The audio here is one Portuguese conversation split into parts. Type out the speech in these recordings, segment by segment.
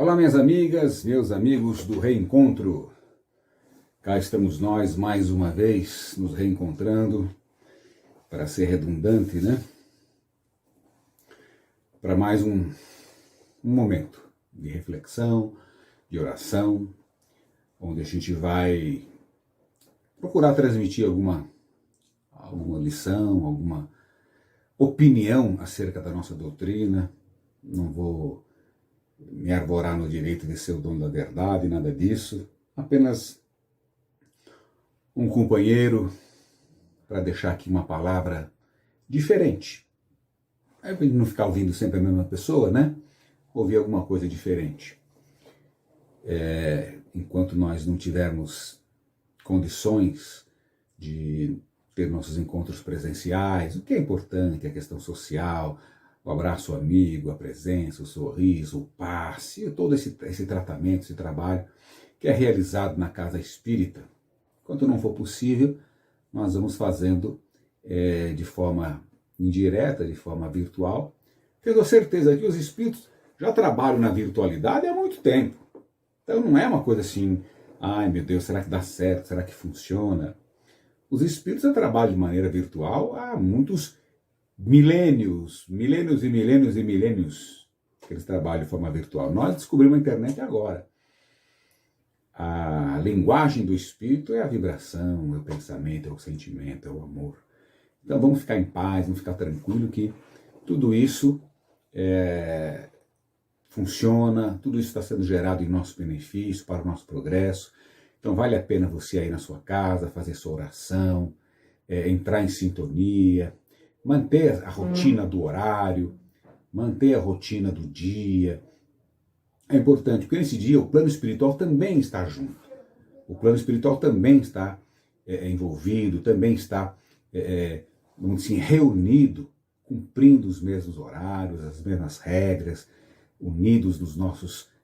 Olá, minhas amigas, meus amigos do Reencontro. Cá estamos nós mais uma vez nos reencontrando, para ser redundante, né? Para mais um momento de reflexão, de oração, onde a gente vai procurar transmitir alguma lição, alguma opinião acerca da nossa doutrina. Não vou me arvorar no direito de ser o dono da verdade, nada disso. Apenas um companheiro para deixar aqui uma palavra diferente. Aí para não ficar ouvindo sempre a mesma pessoa, né? Ouvir alguma coisa diferente. Enquanto nós não tivermos condições de ter nossos encontros presenciais, o que é importante, a questão social, o abraço amigo, a presença, o sorriso, o passe, todo esse tratamento, esse trabalho que é realizado na casa espírita. Enquanto não for possível, nós vamos fazendo de forma indireta, de forma virtual, tendo certeza que os espíritos já trabalham na virtualidade há muito tempo. Então não é uma coisa assim, ai meu Deus, será que dá certo, será que funciona? Os espíritos já trabalham de maneira virtual há muitos milênios e milênios que eles trabalham de forma virtual. Nós descobrimos a internet agora. A linguagem do espírito é a vibração, é o pensamento, é o sentimento, é o amor. Então vamos ficar em paz, vamos ficar tranquilo que tudo isso funciona, tudo isso está sendo gerado em nosso benefício, para o nosso progresso. Então vale a pena você aí na sua casa, fazer sua oração, entrar em sintonia, manter a rotina do horário, manter a rotina do dia. É importante, porque nesse dia o plano espiritual também está junto. O plano espiritual também está envolvido, também está, vamos dizer, reunido, cumprindo os mesmos horários, as mesmas regras, unidos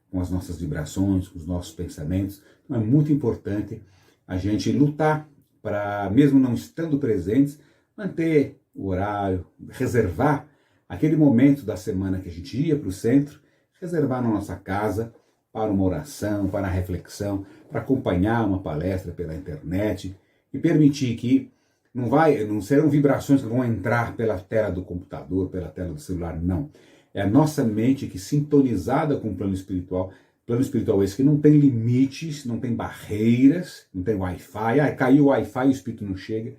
com as nossas vibrações, com os nossos pensamentos. Então é muito importante a gente lutar para, mesmo não estando presentes, manter o horário, reservar aquele momento da semana que a gente ia para o centro, reservar na nossa casa para uma oração, para a reflexão, para acompanhar uma palestra pela internet e permitir que não serão vibrações que vão entrar pela tela do computador, pela tela do celular, não. É a nossa mente que, sintonizada com o plano espiritual esse que não tem limites, não tem barreiras, não tem Wi-Fi, caiu o Wi-Fi e o espírito não chega,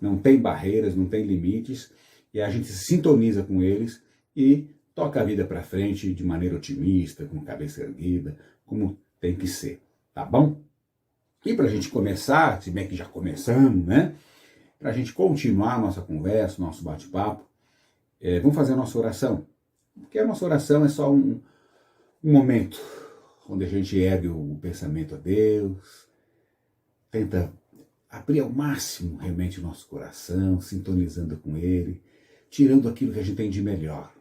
não tem barreiras, não tem limites, e a gente se sintoniza com eles e toca a vida para frente de maneira otimista, com cabeça erguida, como tem que ser, tá bom? E para a gente começar, se bem que já começamos, né? Para a gente continuar a nossa conversa, nosso bate-papo, vamos fazer a nossa oração. Porque a nossa oração é só um momento onde a gente ergue o pensamento a Deus, tenta abrir ao máximo realmente o nosso coração, sintonizando com Ele, tirando aquilo que a gente tem de melhor.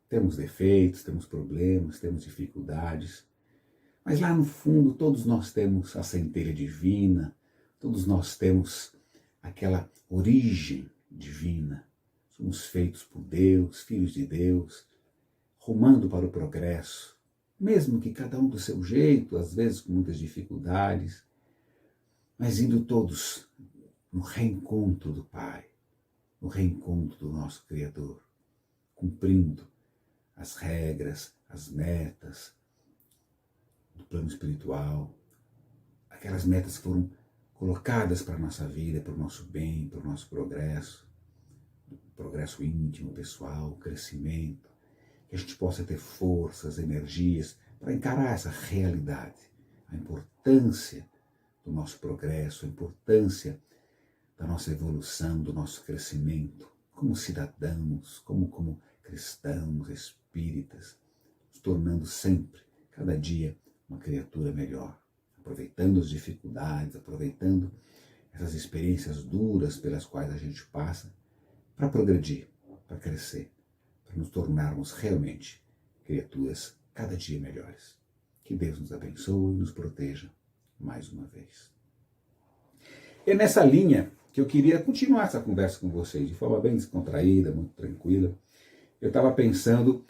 Temos defeitos, temos problemas, temos dificuldades, mas lá no fundo todos nós temos a centelha divina, todos nós temos aquela origem divina. Somos feitos por Deus, filhos de Deus, rumando para o progresso, mesmo que cada um do seu jeito, às vezes com muitas dificuldades, mas indo todos no reencontro do Pai, no reencontro do nosso Criador, cumprindo as regras, as metas do plano espiritual, aquelas metas que foram colocadas para a nossa vida, para o nosso bem, para o nosso progresso íntimo, pessoal, crescimento, que a gente possa ter forças, energias para encarar essa realidade, a importância do nosso progresso, a importância da nossa evolução, do nosso crescimento, como cidadãos, como cristãos, espíritas, nos tornando sempre, cada dia, uma criatura melhor, aproveitando as dificuldades, aproveitando essas experiências duras pelas quais a gente passa, para progredir, para crescer, para nos tornarmos realmente criaturas cada dia melhores. Que Deus nos abençoe e nos proteja mais uma vez. É nessa linha que eu queria continuar essa conversa com vocês, de forma bem descontraída, muito tranquila. Eu estava pensando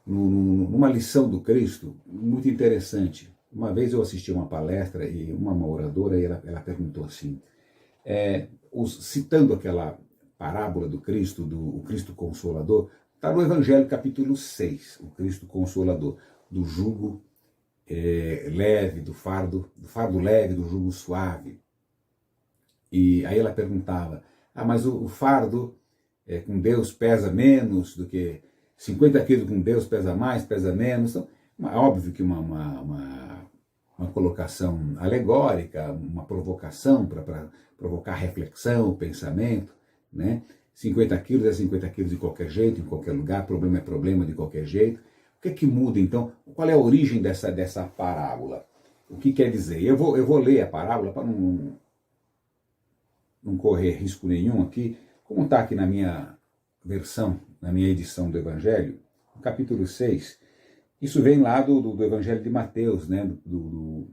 numa lição do Cristo muito interessante. Uma vez eu assisti uma palestra e uma oradora, e ela perguntou assim, citando aquela parábola do Cristo, o Cristo Consolador, está no Evangelho capítulo 6, o Cristo Consolador, do jugo leve, do fardo leve, do jugo suave. E aí ela perguntava, mas o fardo com Deus pesa menos do que 50 quilos com Deus pesa mais, pesa menos. Então, óbvio que uma colocação alegórica, uma provocação para provocar reflexão, pensamento, né? 50 quilos é 50 quilos de qualquer jeito, em qualquer lugar, problema é problema de qualquer jeito. O que é que muda então? Qual é a origem dessa parábola? O que quer dizer? Eu vou ler a parábola para não correr risco nenhum aqui, como está aqui na minha versão, na minha edição do Evangelho, no capítulo 6, isso vem lá do Evangelho de Mateus, né, do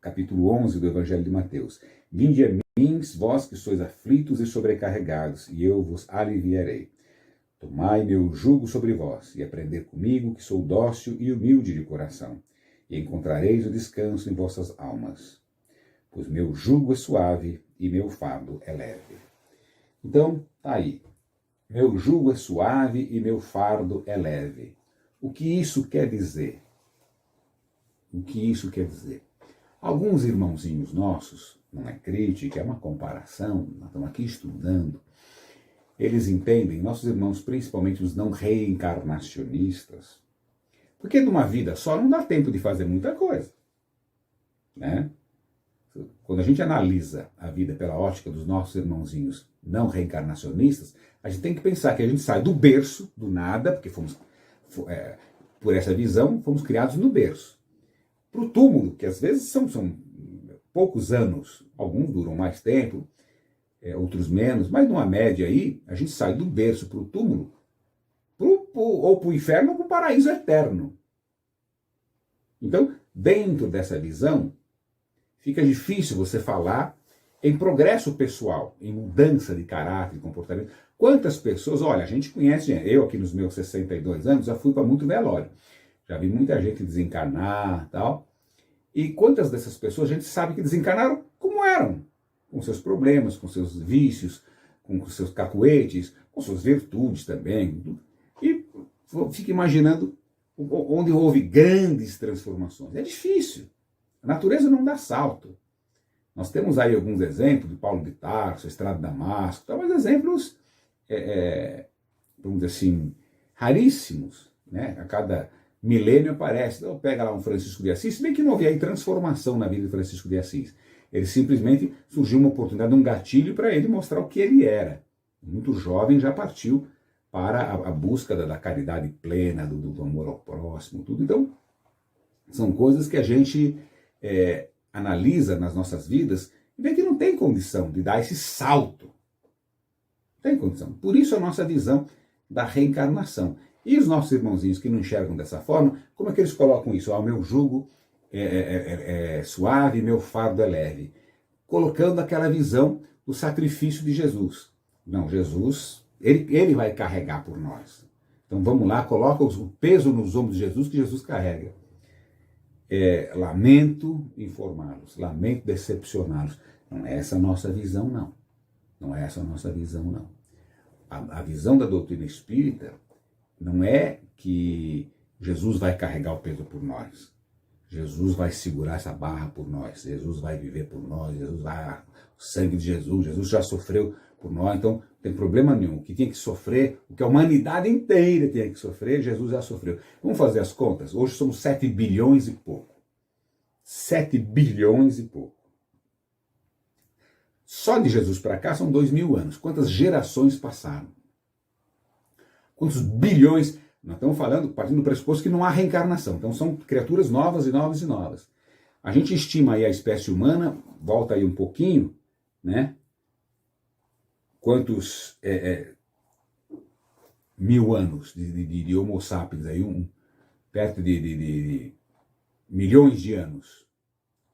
capítulo 11 do Evangelho de Mateus. Vinde a mim, vós que sois aflitos e sobrecarregados, e eu vos aliviarei. Tomai meu jugo sobre vós, e aprendei comigo, que sou dócil e humilde de coração, e encontrareis o descanso em vossas almas. Pois meu jugo é suave e meu fardo é leve. Então, tá aí. Meu jugo é suave e meu fardo é leve. O que isso quer dizer? O que isso quer dizer? Alguns irmãozinhos nossos, não é crítica, é uma comparação, nós estamos aqui estudando, eles entendem, nossos irmãos, principalmente os não reencarnacionistas, porque numa vida só não dá tempo de fazer muita coisa, né? Quando a gente analisa a vida pela ótica dos nossos irmãozinhos não reencarnacionistas, a gente tem que pensar que a gente sai do berço, do nada, porque por essa visão, fomos criados no berço, para o túmulo, que às vezes são poucos anos, alguns duram mais tempo, outros menos, mas numa média aí, a gente sai do berço para o túmulo, ou para o inferno ou para o paraíso eterno. Então, dentro dessa visão, fica difícil você falar em progresso pessoal, em mudança de caráter e comportamento. Quantas pessoas, olha, a gente conhece, eu aqui nos meus 62 anos, já fui para muito velório, já vi muita gente desencarnar e tal, e quantas dessas pessoas a gente sabe que desencarnaram como eram, com seus problemas, com seus vícios, com seus cacuetes, com suas virtudes também, e fica imaginando onde houve grandes transformações. É difícil. A natureza não dá salto. Nós temos aí alguns exemplos de Paulo de Tarso, Estrada de Damasco, mas exemplos, vamos dizer assim, raríssimos, né? A cada milênio aparece. Então, pega lá um Francisco de Assis, se bem que não havia aí transformação na vida de Francisco de Assis. Ele simplesmente surgiu uma oportunidade, um gatilho para ele mostrar o que ele era. Muito jovem já partiu para a busca da caridade plena, do amor ao próximo, tudo. Então, são coisas que a gente analisa nas nossas vidas e vê que não tem condição de dar esse salto. Não tem condição. Por isso a nossa visão da reencarnação. E os nossos irmãozinhos que não enxergam dessa forma, como é que eles colocam isso? O meu jugo é suave, meu fardo é leve. Colocando aquela visão do sacrifício de Jesus. Não, Jesus, ele vai carregar por nós. Então vamos lá, coloca o peso nos ombros de Jesus que Jesus carrega. Lamento informá-los, lamento decepcioná-los. Não é essa a nossa visão, não. Não é essa a nossa visão, não. A visão da doutrina espírita não é que Jesus vai carregar o peso por nós. Jesus vai segurar essa barra por nós. Jesus vai viver por nós. O sangue de Jesus. Jesus já sofreu por nós. Então, não tem problema nenhum. O que tinha que sofrer, o que a humanidade inteira tinha que sofrer, Jesus já sofreu. Vamos fazer as contas? Hoje somos 7 bilhões e pouco. 7 bilhões e pouco. Só de Jesus para cá são 2000 anos. Quantas gerações passaram? Quantos bilhões? Nós estamos falando, partindo do pressuposto que não há reencarnação. Então são criaturas novas e novas e novas. A gente estima aí a espécie humana, volta aí um pouquinho, né? Quantos 1000 anos de Homo sapiens, aí perto de milhões de anos.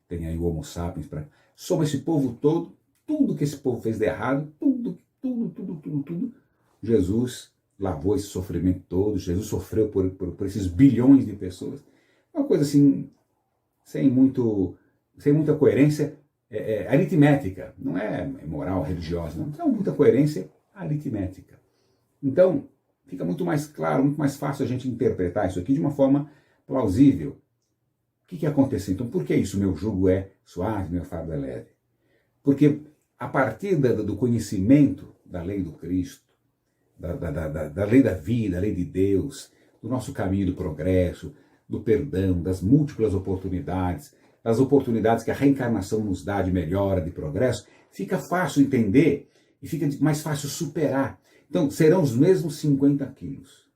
Tem aí o Homo sapiens. Sobre esse povo todo, tudo que esse povo fez de errado, tudo, Jesus lavou esse sofrimento todo, Jesus sofreu por esses bilhões de pessoas. Uma coisa assim, sem muita coerência aritmética, não é moral religiosa, não, é muita coerência aritmética. Então, fica muito mais claro, muito mais fácil a gente interpretar isso aqui de uma forma plausível. O que aconteceu? Então, por que isso? Meu jugo é suave, meu fardo é leve. Porque a partir do conhecimento da lei do Cristo, da lei da vida, da lei de Deus, do nosso caminho do progresso, do perdão, das múltiplas oportunidades, das oportunidades que a reencarnação nos dá de melhora, de progresso, fica fácil entender e fica mais fácil superar. Então, serão os mesmos 50 quilos.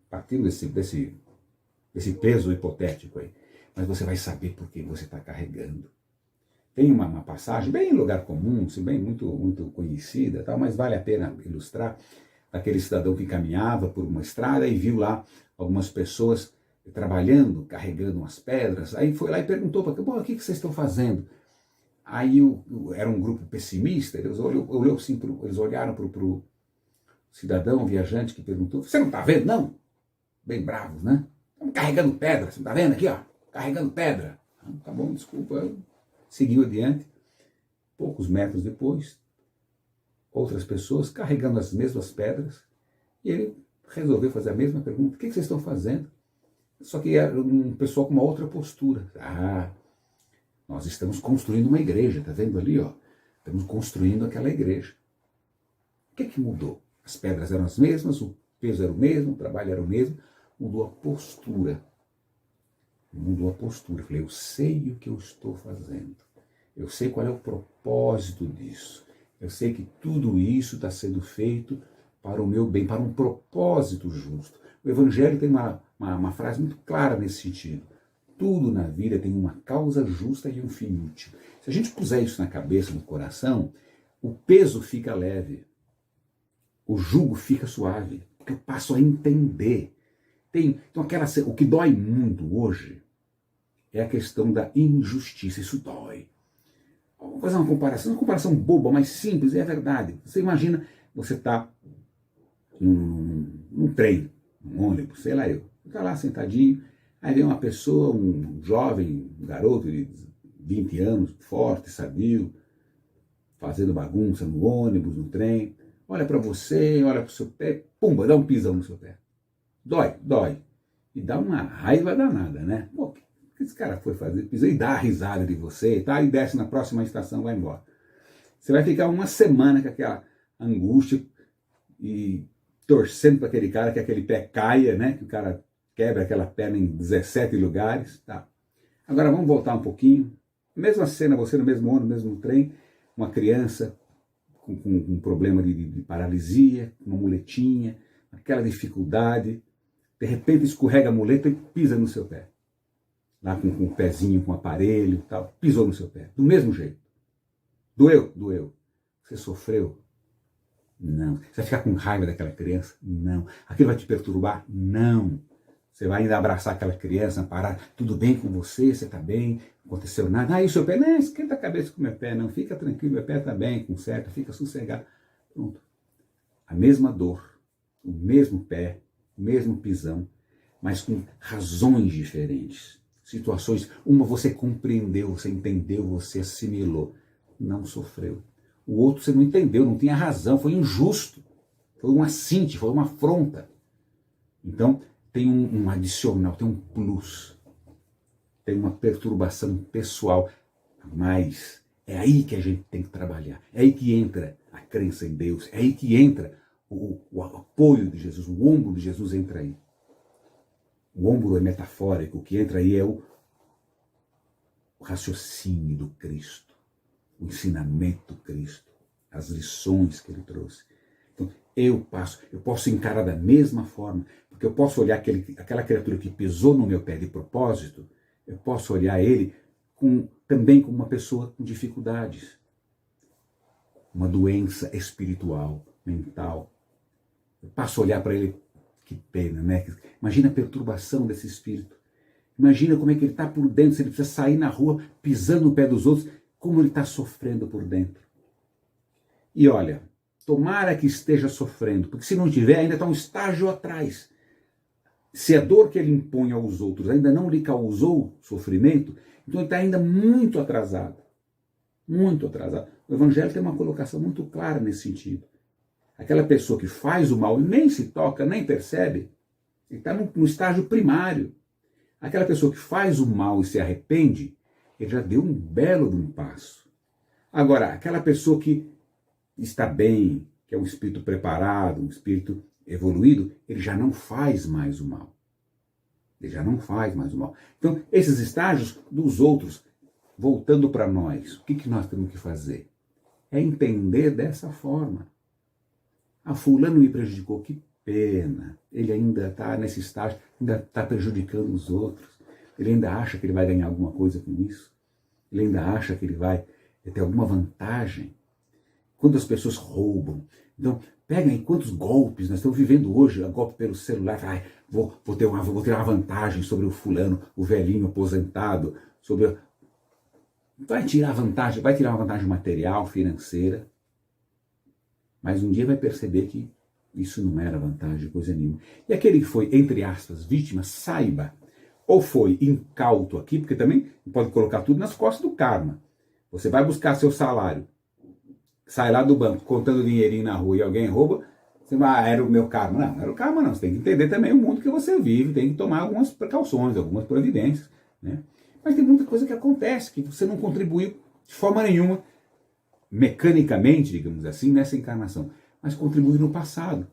Partindo desse peso hipotético aí. Mas você vai saber por que você está carregando. Tem uma passagem, bem em lugar comum, bem muito conhecida, tal, mas vale a pena ilustrar, daquele cidadão que caminhava por uma estrada e viu lá algumas pessoas trabalhando, carregando umas pedras. Aí foi lá e perguntou para o que vocês estão fazendo? Aí era um grupo pessimista, eles olharam para o cidadão, viajante, que perguntou: você não está vendo, não? Bem bravos, né? Estamos carregando pedra, você não está vendo aqui, ó? Carregando pedra. Tá bom, desculpa. Seguiu adiante. Poucos metros depois, outras pessoas carregando as mesmas pedras, e ele resolveu fazer a mesma pergunta: o que vocês estão fazendo? Só que era um pessoal com uma outra postura. Nós estamos construindo uma igreja, tá vendo ali, ó? Estamos construindo aquela igreja. O que mudou? As pedras eram as mesmas, o peso era o mesmo, o trabalho era o mesmo, mudou a postura. Mudou a postura. Eu falei: eu sei o que eu estou fazendo. Eu sei qual é o propósito disso. Eu sei que tudo isso está sendo feito para o meu bem, para um propósito justo. O Evangelho tem uma frase muito clara nesse sentido. Tudo na vida tem uma causa justa e um fim útil. Se a gente puser isso na cabeça, no coração, o peso fica leve. O jugo fica suave. Porque eu passo a entender. Então, o que dói muito hoje é a questão da injustiça. Isso dói. Vou fazer uma comparação boba, mas simples, é verdade. Você imagina, você está num trem, num ônibus, sei lá eu. Está lá sentadinho, aí vem uma pessoa, um jovem, um garoto de 20 anos, forte, sadio, fazendo bagunça no ônibus, no trem, olha para você, olha para o seu pé, pumba, dá um pisão no seu pé. Dói. E dá uma raiva danada, né? Pô, o que esse cara foi fazer? Pisou e dá a risada de você, tá? E desce na próxima estação, vai embora. Você vai ficar uma semana com aquela angústia e torcendo para aquele cara que aquele pé caia, né? Que o cara quebra aquela perna em 17 lugares, tá? Agora vamos voltar um pouquinho. Mesma cena, você no mesmo ônibus, no mesmo trem, uma criança com um problema de paralisia, uma muletinha, aquela dificuldade, de repente escorrega a muleta e pisa no seu pé. Lá com o pezinho, com o aparelho e tal, pisou no seu pé, do mesmo jeito. Doeu. Você sofreu? Não. Você vai ficar com raiva daquela criança? Não. Aquilo vai te perturbar? Não. Você vai ainda abraçar aquela criança, parar, tudo bem com você, você está bem, não aconteceu nada. E o seu pé? Não, esquenta a cabeça com o meu pé, não, fica tranquilo, meu pé está bem, conserta, fica sossegado. Pronto. A mesma dor, o mesmo pé, o mesmo pisão, mas com razões diferentes. Situações, uma você compreendeu, você entendeu, você assimilou, não sofreu. O outro você não entendeu, não tinha razão, foi injusto, foi um assinte, foi uma afronta. Então, tem um adicional, tem um plus, tem uma perturbação pessoal, mas é aí que a gente tem que trabalhar, é aí que entra a crença em Deus, é aí que entra o apoio de Jesus, o ombro de Jesus entra aí. O ombro é metafórico, o que entra aí é o raciocínio do Cristo, o ensinamento do Cristo, as lições que ele trouxe. Então, eu posso encarar da mesma forma, porque eu posso olhar aquela criatura que pisou no meu pé de propósito, eu posso olhar ele também como uma pessoa com dificuldades, uma doença espiritual, mental. Eu passo a olhar para ele, que pena, né? Imagina a perturbação desse espírito. Imagina como é que ele está por dentro, se ele precisa sair na rua pisando no pé dos outros, como ele está sofrendo por dentro. E olha, tomara que esteja sofrendo, porque se não tiver, ainda está um estágio atrás. Se a dor que ele impõe aos outros ainda não lhe causou sofrimento, então ele está ainda muito atrasado. Muito atrasado. O Evangelho tem uma colocação muito clara nesse sentido. Aquela pessoa que faz o mal e nem se toca, nem percebe, ele está no estágio primário. Aquela pessoa que faz o mal e se arrepende, ele já deu um belo de um passo. Agora, aquela pessoa que está bem, que é um espírito preparado, um espírito evoluído, ele já não faz mais o mal. Ele já não faz mais o mal. Então, esses estágios dos outros, voltando para nós, o que nós temos que fazer? É entender dessa forma. Ah, fulano me prejudicou, que pena. Ele ainda está nesse estágio, ainda está prejudicando os outros. Ele ainda acha que ele vai ganhar alguma coisa com isso. Ele ainda acha que ele vai ter alguma vantagem. Quando as pessoas roubam. Então, pega aí quantos golpes nós estamos vivendo hoje, golpe pelo celular. Ai, vou ter uma vantagem sobre o fulano, o velhinho aposentado, vai tirar vantagem, vai tirar uma vantagem material, financeira, mas um dia vai perceber que isso não era vantagem, coisa nenhuma. E aquele que foi, entre aspas, vítima, saiba, ou foi incauto aqui, porque também pode colocar tudo nas costas do karma. Você vai buscar seu salário, sai lá do banco contando dinheirinho na rua e alguém rouba, você vai, era o meu karma. Não era o karma não, você tem que entender também o mundo que você vive, tem que tomar algumas precauções, algumas providências, né? Mas tem muita coisa que acontece, que você não contribuiu de forma nenhuma, mecanicamente, digamos assim, nessa encarnação, mas contribuiu no passado.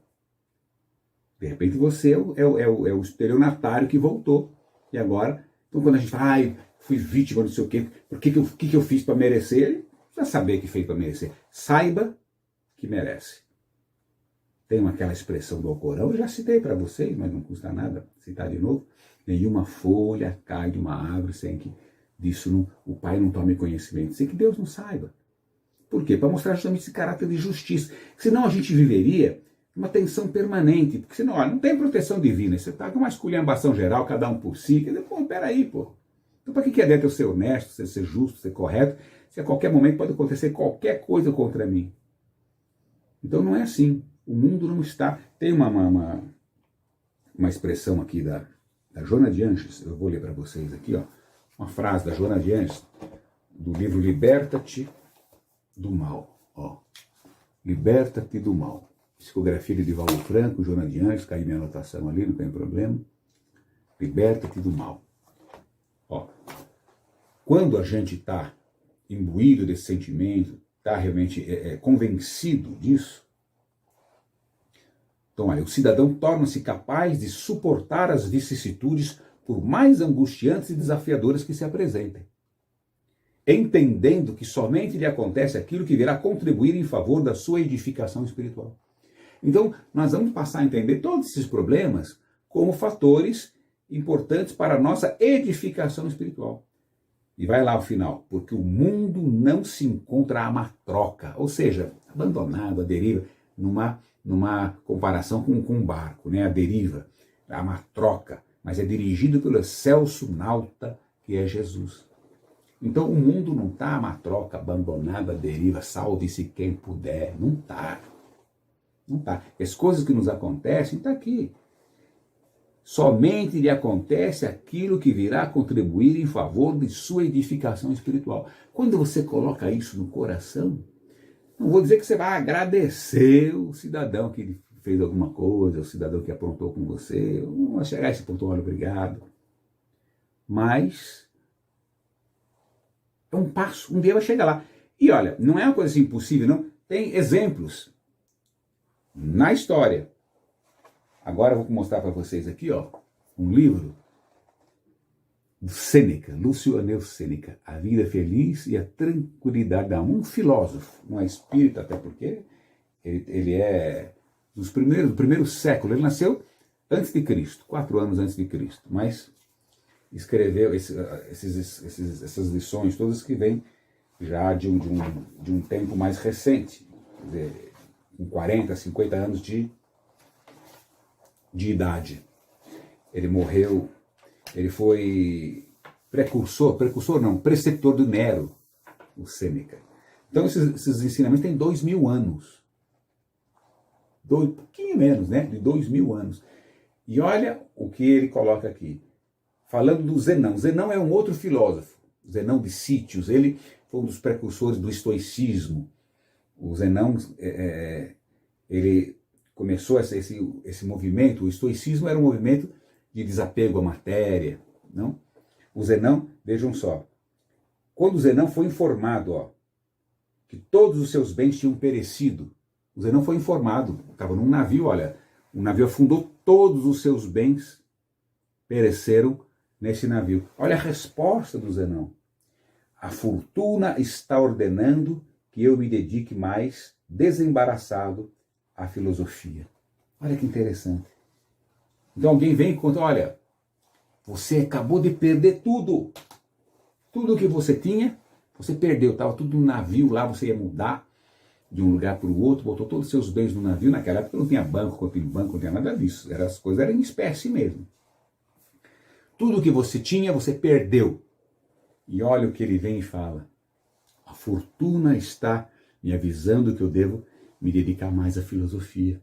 De repente você é o estelionatário que voltou, e agora, então quando a gente fala, fui vítima, não sei o quê, o que eu fiz para merecer? Ele precisa saber que fez para merecer. Saiba que merece. Tem aquela expressão do Alcorão, eu já citei para vocês, mas não custa nada citar de novo. Nenhuma folha cai de uma árvore sem que disso o Pai não tome conhecimento, sem que Deus não saiba. Por quê? Para mostrar justamente esse caráter de justiça. Senão a gente viveria uma tensão permanente, porque senão, não tem proteção divina, você está com uma esculhambação geral, cada um por si, peraí, pô. Então para que adianta eu ser honesto, ser justo, ser correto, se a qualquer momento pode acontecer qualquer coisa contra mim? Então não é assim. O mundo não está... Tem uma expressão aqui da Joana de Anjos, eu vou ler para vocês aqui, ó, uma frase da Joana de Anjos, do livro Liberta-te do Mal. Ó. Liberta-te do Mal. Psicografia de Divaldo Franco, Joana de Anjos, cai minha anotação ali, não tem problema. Liberta-te do mal. Ó. Quando a gente está imbuído desse sentimento, está realmente convencido disso, então, olha, o cidadão torna-se capaz de suportar as vicissitudes, por mais angustiantes e desafiadoras que se apresentem, entendendo que somente lhe acontece aquilo que virá contribuir em favor da sua edificação espiritual. Então, nós vamos passar a entender todos esses problemas como fatores importantes para a nossa edificação espiritual. E vai lá ao final, porque o mundo não se encontra à matroca, ou seja, abandonado, à deriva, numa comparação com um barco, né? A deriva, a matroca, mas é dirigido pelo excelso nauta que é Jesus. Então o mundo não está à matroca, abandonado à deriva, salve-se quem puder, não está. Não está. As coisas que nos acontecem estão aqui. Somente lhe acontece aquilo que virá contribuir em favor de sua edificação espiritual. Quando você coloca isso no coração, não vou dizer que você vai agradecer o cidadão que fez alguma coisa, o cidadão que aprontou com você, não vai chegar a esse ponto, olha, obrigado. Mas é um passo, um dia vai chegar lá. E olha, não é uma coisa assim impossível, não. Tem exemplos na história. Agora eu vou mostrar para vocês aqui, ó, um livro do Sêneca, Lúcio Aneu Sêneca, A Vida Feliz e a Tranquilidade da Alma, um filósofo, um espírita, até porque ele é do primeiro século, ele nasceu antes de Cristo, 4 anos antes de Cristo, mas escreveu essas lições todas que vêm já de um tempo mais recente, quer dizer, com 40, 50 anos de idade. Ele morreu, ele foi preceptor do Nero, o Sêneca. Então esses ensinamentos têm 2000 anos. um pouquinho menos, né? De 2000 anos. E olha o que ele coloca aqui. Falando do Zenão. Zenão é um outro filósofo. Zenão de Sítios. Ele foi um dos precursores do estoicismo. O Zenão, ele começou esse movimento. O estoicismo era um movimento de desapego à matéria. Não? O Zenão, vejam só. Quando o Zenão foi informado, que todos os seus bens tinham perecido, o Zenão foi informado, estava num navio, olha, o navio afundou, todos os seus bens pereceram nesse navio. Olha a resposta do Zenão. A fortuna está ordenando que eu me dedique mais, desembaraçado, à filosofia. Olha que interessante. Então alguém vem e conta, olha, você acabou de perder tudo. Tudo que você tinha, você perdeu. Estava tudo no navio lá, você ia mudar de um lugar para o outro, botou todos os seus bens no navio. Naquela época não tinha banco, conta em banco, não tinha nada disso. As coisas eram em espécie mesmo. Tudo que você tinha, você perdeu. E olha o que ele vem e fala. A fortuna está me avisando que eu devo me dedicar mais à filosofia.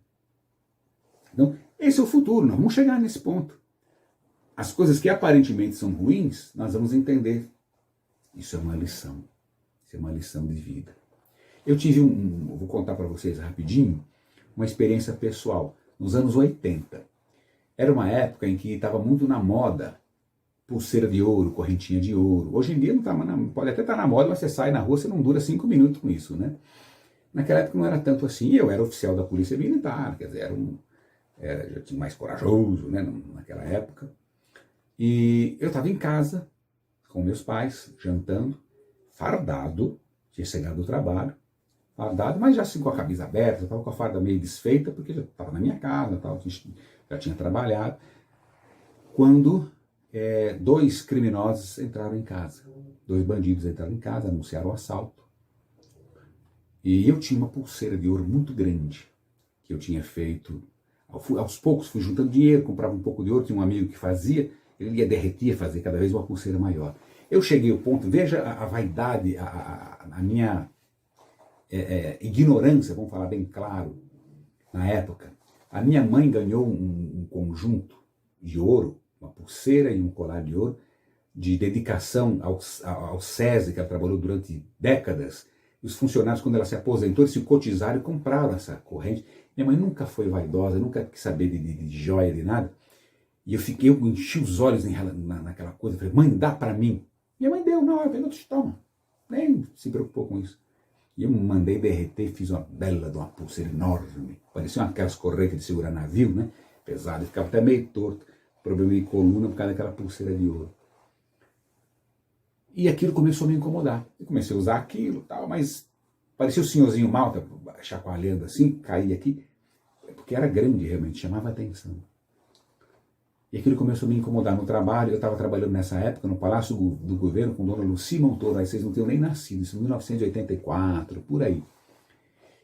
Então, esse é o futuro, nós vamos chegar nesse ponto. As coisas que aparentemente são ruins, nós vamos entender. Isso é uma lição. Isso é uma lição de vida. Eu tive vou contar para vocês rapidinho, uma experiência pessoal. Nos anos 80. Era uma época em que estava muito na moda pulseira de ouro, correntinha de ouro. Hoje em dia não tá, pode até estar na moda, mas você sai na rua, você não dura 5 minutos com isso, né? Naquela época não era tanto assim. Eu era oficial da Polícia Militar, quer dizer, já tinha mais corajoso, né, naquela época. E eu estava em casa, com meus pais, jantando, fardado, tinha chegado do trabalho, fardado, mas já assim com a camisa aberta, estava com a farda meio desfeita, porque já estava na minha casa, já tinha trabalhado, quando 2 criminosos entraram em casa. 2 bandidos entraram em casa, anunciaram o assalto. E eu tinha uma pulseira de ouro muito grande, que eu tinha feito. Aos poucos fui juntando dinheiro, comprava um pouco de ouro, tinha um amigo que fazia, ele ia derretir, fazer cada vez uma pulseira maior. Eu cheguei ao ponto, veja a vaidade, a minha ignorância, vamos falar bem claro, na época. A minha mãe ganhou um conjunto de ouro, uma pulseira e um colar de ouro, de dedicação ao SESI, que ela trabalhou durante décadas. E os funcionários, quando ela se aposentou, eles se cotizaram e compraram essa corrente. Minha mãe nunca foi vaidosa, nunca quis saber de joia, de nada. E eu enchi os olhos naquela coisa, falei, mãe, dá para mim. Minha mãe deu, não, pegou, toma. Nem se preocupou com isso. E eu mandei derreter, fiz uma bela de uma pulseira enorme. Parecia aquelas correias de segurar navio, né? Pesado, ficava até meio torto. Problema de coluna por causa daquela pulseira de ouro. E aquilo começou a me incomodar. Eu comecei a usar aquilo e tal, mas parecia o senhorzinho Malta, chacoalhando assim, caía aqui, porque era grande realmente, chamava a atenção. E aquilo começou a me incomodar no trabalho. Eu estava trabalhando nessa época no Palácio do Governo com Dona Lucy Montoro, aí vocês não tinham nem nascido, isso em 1984, por aí.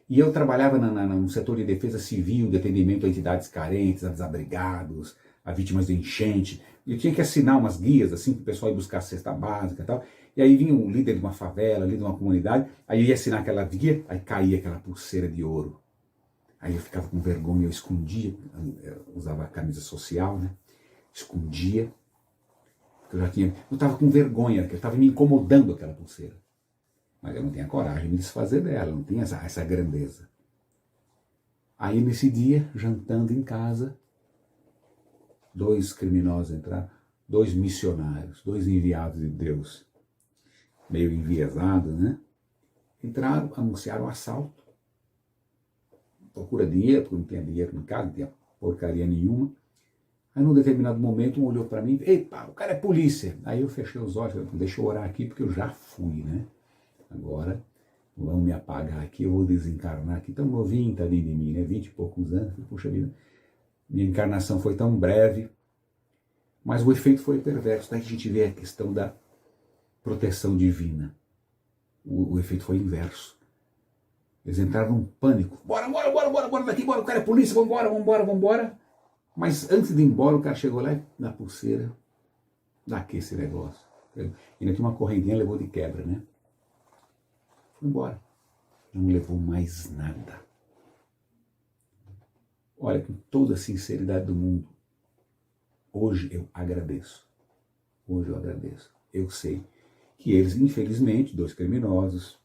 E eu trabalhava no setor de defesa civil, de atendimento a entidades carentes, a desabrigados, a vítimas de enchente. Eu tinha que assinar umas guias assim para o pessoal ir buscar a cesta básica e tal. E aí vinha um líder de uma favela, líder de uma comunidade, aí eu ia assinar aquela guia, aí caía aquela pulseira de ouro. Aí eu ficava com vergonha, eu escondia, eu usava a camisa social, né? Escondia. Eu estava com vergonha, porque estava me incomodando aquela pulseira. Mas eu não tinha coragem de me desfazer dela, não tinha essa grandeza. Aí nesse dia, jantando em casa, 2 criminosos entraram, 2 missionários, 2 enviados de Deus, meio enviesados, né? Entraram, anunciaram o assalto. Procura dinheiro, porque não tinha dinheiro em casa, não tinha porcaria nenhuma. Aí num determinado momento um olhou para mim, epa, o cara é polícia. Aí eu fechei os olhos, falei, deixa eu orar aqui porque eu já fui, né? Agora vão me apagar aqui, eu vou desencarnar aqui, tão novinho, tadinho de mim, né? 20 e poucos anos, puxa vida. Minha encarnação foi tão breve, mas o efeito foi perverso. Daí a gente vê a questão da proteção divina. O efeito foi inverso. Eles entraram num pânico. Bora daqui, bora, o cara é polícia, vambora. Mas antes de ir embora, o cara chegou lá e na pulseira, daqui esse negócio. Ainda tinha uma correntinha, levou de quebra, né? Foi embora. Não levou mais nada. Olha, com toda a sinceridade do mundo, hoje eu agradeço. Hoje eu agradeço. Eu sei que eles, infelizmente, dois criminosos,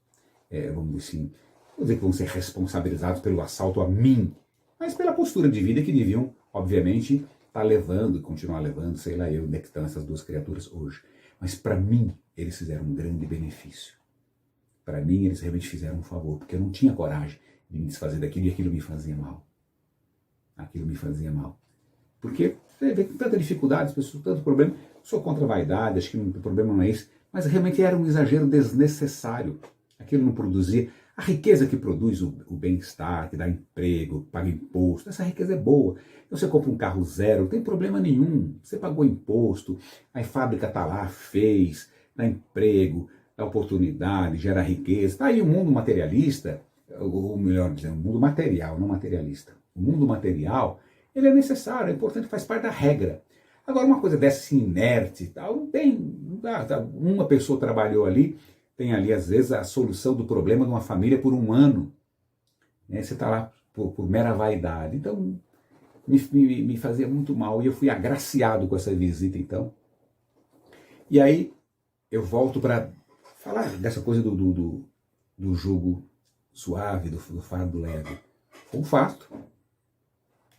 vamos dizer assim, vou dizer que vão ser responsabilizados pelo assalto a mim, mas pela postura de vida que deviam, obviamente, estar levando e continuar levando, sei lá eu, onde é que estão essas duas criaturas hoje. Mas para mim, eles fizeram um grande benefício. Para mim, eles realmente fizeram um favor, porque eu não tinha coragem de me desfazer daquilo e aquilo me fazia mal. Aquilo me fazia mal. Porque você vê com tanta dificuldade, as pessoas, tanto problema. Sou contra a vaidade, acho que o problema não é esse, mas realmente era um exagero desnecessário. Aquilo não produzia. A riqueza que produz o bem-estar, que dá emprego, paga imposto, essa riqueza é boa. Então você compra um carro zero, não tem problema nenhum. Você pagou imposto, a fábrica está lá, fez, dá emprego, dá oportunidade, gera riqueza. Está aí o mundo materialista, ou melhor dizendo, o mundo material, não materialista. O mundo material, ele é necessário, é importante, faz parte da regra. Agora, uma coisa dessa assim, inerte, tal, não tem. Não dá, tá? Uma pessoa trabalhou ali, tem ali, às vezes, a solução do problema de uma família por um ano. Né? Você está lá por mera vaidade. Então, me fazia muito mal. E eu fui agraciado com essa visita, então. E aí, eu volto para falar dessa coisa do jugo suave, do fardo leve. Foi um fato.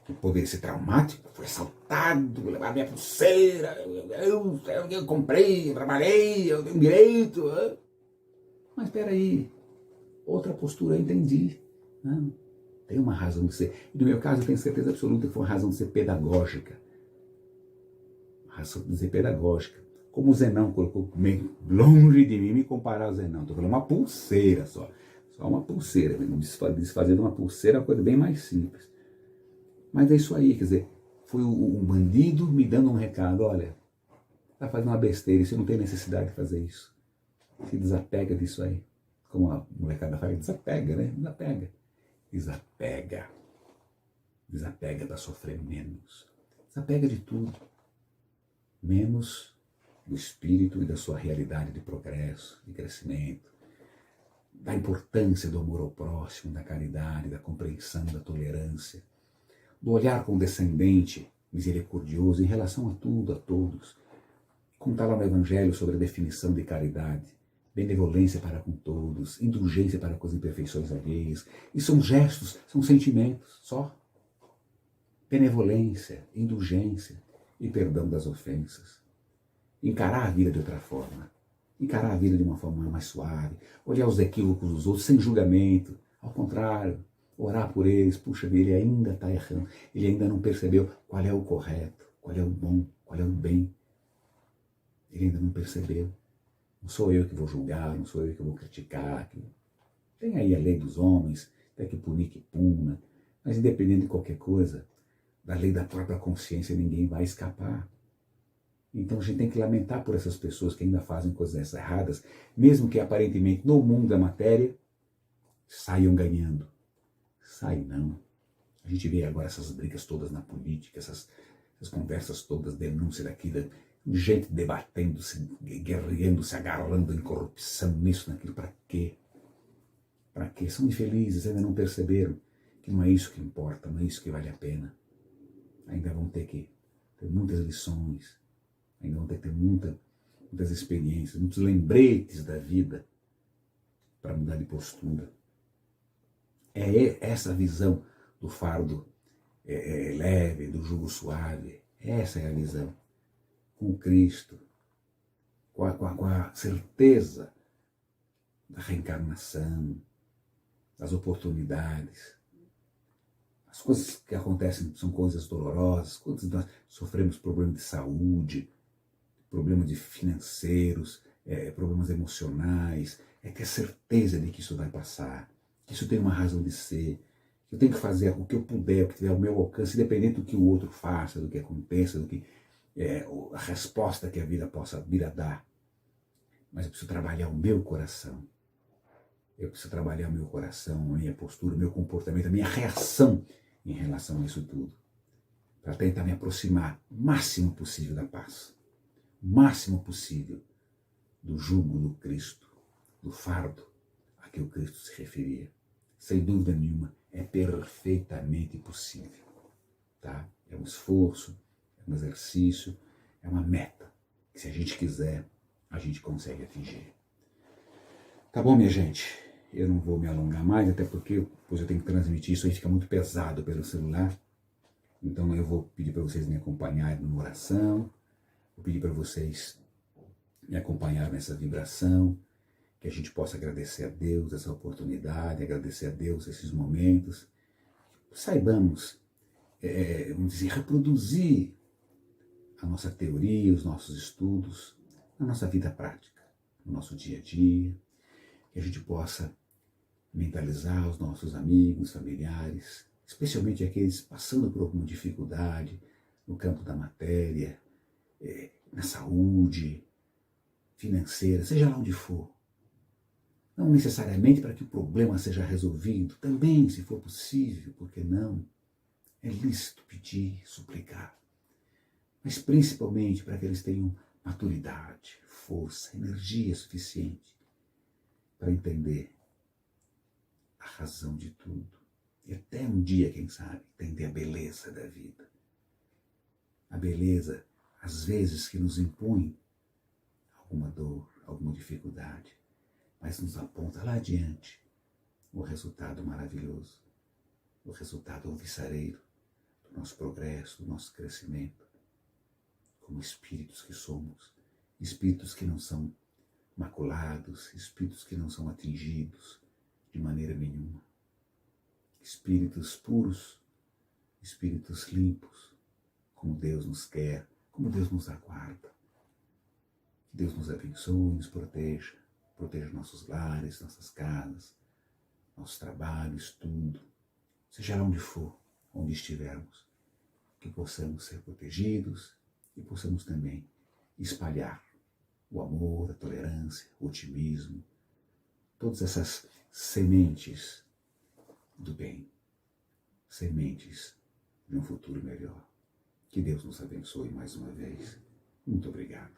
Que poderia ser traumático, foi assaltado, levar minha pulseira, eu comprei, eu trabalhei, eu tenho direito. Mas espera aí, outra postura eu entendi. Não, tem uma razão de ser. E no meu caso eu tenho certeza absoluta que foi uma razão de ser pedagógica. Uma razão de ser pedagógica. Como o Zenão colocou meio longe de mim me comparar ao Zenão. Estou falando uma pulseira só. Só uma pulseira. Desfazer de uma pulseira é uma coisa bem mais simples. Mas é isso aí, quer dizer, foi um bandido me dando um recado, olha, está fazendo uma besteira, você não tem necessidade de fazer isso. Se desapega disso aí. Como a molecada fala, desapega, né? Desapega. Desapega. Desapega para sofrer menos. Desapega de tudo. Menos do espírito e da sua realidade de progresso, de crescimento. Da importância do amor ao próximo, da caridade, da compreensão, da tolerância. Do olhar condescendente, misericordioso em relação a tudo, a todos. Contar lá no Evangelho sobre a definição de caridade, benevolência para com todos, indulgência para com as imperfeições alheias. E são gestos, são sentimentos, só. Benevolência, indulgência e perdão das ofensas. Encarar a vida de outra forma. Encarar a vida de uma forma mais suave. Olhar os equívocos dos outros sem julgamento. Ao contrário. Orar por eles, puxa, ele ainda está errando, ele ainda não percebeu qual é o correto, qual é o bom, qual é o bem. Ele ainda não percebeu. Não sou eu que vou julgar, não sou eu que vou criticar. Tem aí a lei dos homens, tem que punir que puna, mas independente de qualquer coisa, da lei da própria consciência ninguém vai escapar. Então a gente tem que lamentar por essas pessoas que ainda fazem coisas erradas, mesmo que aparentemente no mundo da matéria saiam ganhando. Sai não. A gente vê agora essas brigas todas na política, essas conversas todas, denúncia daqui, gente debatendo-se, guerreando-se, agarrando em corrupção, nisso, naquilo. Para quê? Para quê? São infelizes, ainda não perceberam que não é isso que importa, não é isso que vale a pena. Ainda vão ter que ter muitas lições, ainda vão ter que ter muitas experiências, muitos lembretes da vida para mudar de postura. É essa visão do fardo leve, do jugo suave. Essa é a visão. Com Cristo, com a certeza da reencarnação, das oportunidades. As coisas que acontecem são coisas dolorosas, quando nós sofremos problemas de saúde, problemas financeiros, problemas emocionais, é ter certeza de que isso vai passar. Isso tem uma razão de ser. Eu tenho que fazer o que eu puder, o que tiver ao meu alcance, independente do que o outro faça, do que aconteça, do que a resposta que a vida possa vir a dar. Mas eu preciso trabalhar o meu coração. Eu preciso trabalhar o meu coração, a minha postura, o meu comportamento, a minha reação em relação a isso tudo. Para tentar me aproximar o máximo possível da paz. O máximo possível do jugo do Cristo, do fardo a que o Cristo se referia. Sem dúvida nenhuma, é perfeitamente possível. tá? É um esforço, é um exercício, é uma meta que, se a gente quiser, a gente consegue atingir. Tá bom, minha gente? Eu não vou me alongar mais, até porque depois eu tenho que transmitir isso aí, fica muito pesado pelo celular. Então eu vou pedir para vocês me acompanharem numa oração, vou pedir para vocês me acompanharem nessa vibração, que a gente possa agradecer a Deus essa oportunidade, agradecer a Deus esses momentos. Saibamos, vamos dizer, reproduzir a nossa teoria, os nossos estudos, na nossa vida prática, no nosso dia a dia, que a gente possa mentalizar os nossos amigos, familiares, especialmente aqueles passando por alguma dificuldade no campo da matéria, na saúde, financeira, seja lá onde for. Não necessariamente para que o problema seja resolvido, também, se for possível, por que não? É lícito pedir, suplicar, mas principalmente para que eles tenham maturidade, força, energia suficiente para entender a razão de tudo. E até um dia, quem sabe, entender a beleza da vida. A beleza, às vezes, que nos impõe alguma dor, alguma dificuldade, mas nos aponta lá adiante o resultado maravilhoso, o resultado alvissareiro do nosso progresso, do nosso crescimento, como espíritos que somos, espíritos que não são maculados, espíritos que não são atingidos de maneira nenhuma, espíritos puros, espíritos limpos, como Deus nos quer, como Deus nos aguarda. Que Deus nos abençoe, nos proteja, proteja nossos lares, nossas casas, nosso trabalho, estudo, seja lá onde for, onde estivermos, que possamos ser protegidos e possamos também espalhar o amor, a tolerância, o otimismo, todas essas sementes do bem, sementes de um futuro melhor. Que Deus nos abençoe mais uma vez. Muito obrigado.